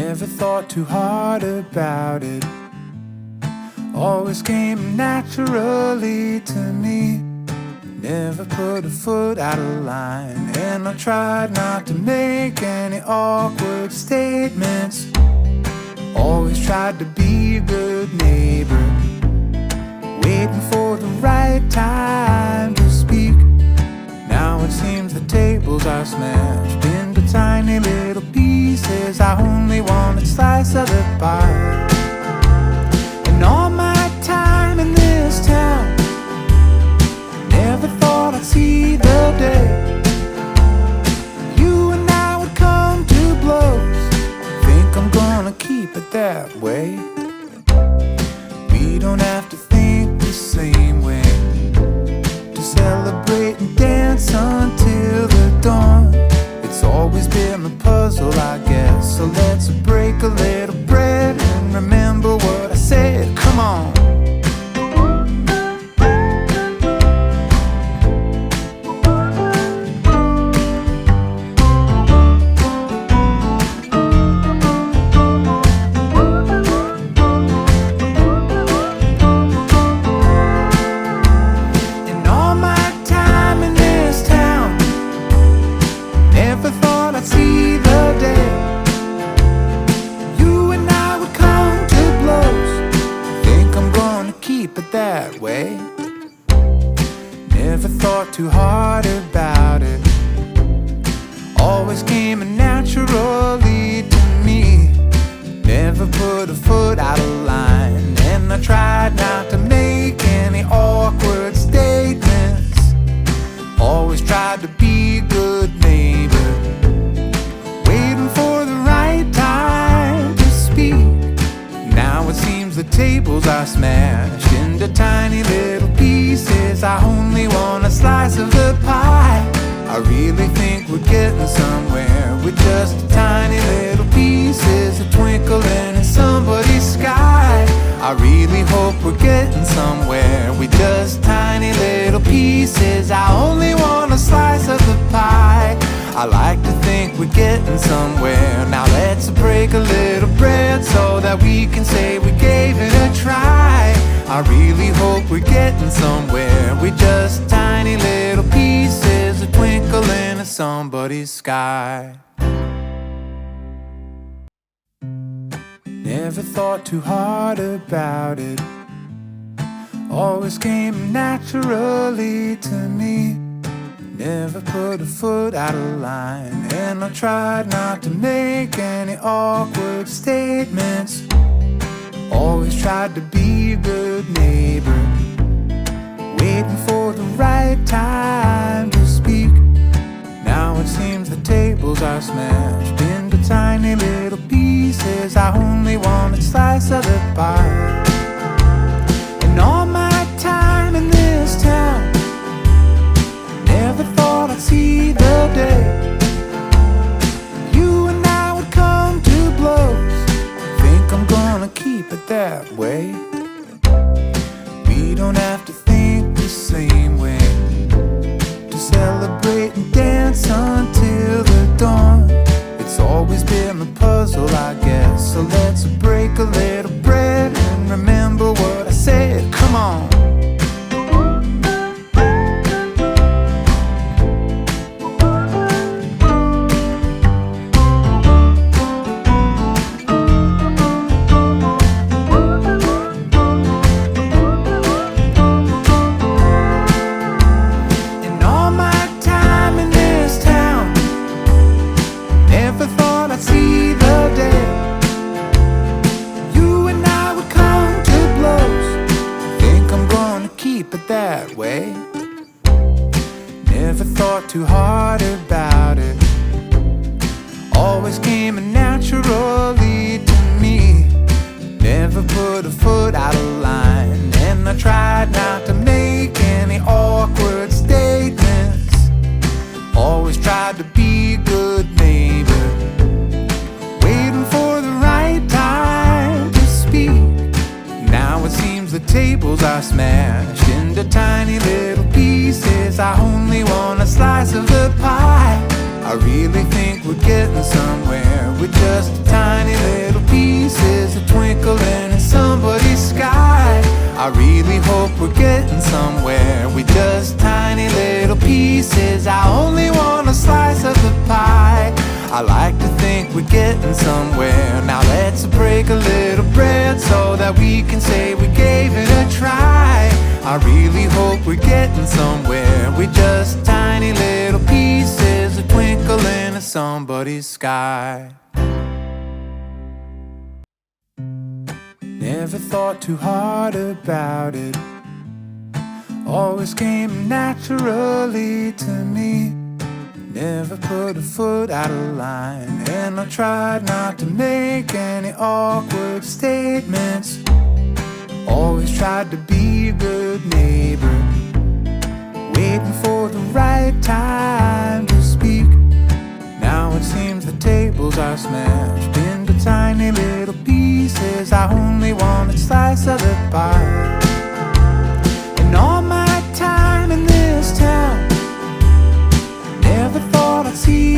Never thought too hard about it. Always came naturally to me. Never put a foot out of line, and I tried not to make any awkward statements. Always tried to be a good neighbor, waiting for the right time to speak. Now it seems the tables are smashed into tiny little pieces. I only wanted a slice of the pie. And all my time in this town, never thought I'd see the day you and I would come to blows. Think I'm gonna keep it that way. We don't have to think the same way to celebrate and dance until the dawn. It's always been a puzzle, I guess. So let's break a little bread and remember what I said. Come on. That way. Never thought too hard about it. Always came naturally to me. Never put a foot out of line, and I tried not to make any awkward statements. Always tried to be a good neighbor, waiting for the right time to speak. Now it seems the tables are smashed into tiny little pieces. I only want a slice of the pie. I really think we're getting somewhere with just tiny little pieces, a twinkling in somebody's sky. I really hope we're getting somewhere with just tiny little pieces. I only want a slice of the pie. I like to think we're getting somewhere. Now let's break a little bread so that we can say we gave it a try. I really hope we're getting somewhere with just tiny little pieces, a twinkle in somebody's sky. Never thought too hard about it. Always came naturally to me. Never put a foot out of line, and I tried not to make any awkward statements. Always tried to be a good neighbor, waiting for the right time to speak. Now it seems the tables are smashed into tiny little pieces. I only wanted a slice of the pie. And all my time in this town, never thought I'd see the day you and I would come to blows. Think I'm gonna keep it that way. We don't have to think the same way to celebrate and dance until the dawn. It's always been a puzzle, I guess. So let's break a little bread and remember what I said. Come on. That way. Never thought too hard about it. Always came naturally to me. Never put a foot out of line, and I tried not to make any awkward statements. Always tried to be a good neighbor, waiting for the right time to speak. Now it seems the tables are smashed into tiny little pieces. I only want a slice of the pie. I really think we're getting somewhere with just a tiny little like to think we're getting somewhere. Now let's break a little bread so that we can say we gave it a try. I really hope we're getting somewhere. We're just tiny little pieces, a twinkle in somebody's sky. Never thought too hard about it, always came naturally to me. Never put a foot out of line, and I tried not to make any awkward statements. Always tried to be a good neighbor, waiting for the right time to speak. Now it seems the tables are smashed into tiny little pieces. I only wanted a slice of the pie. In all my time in this town, never thought I'd see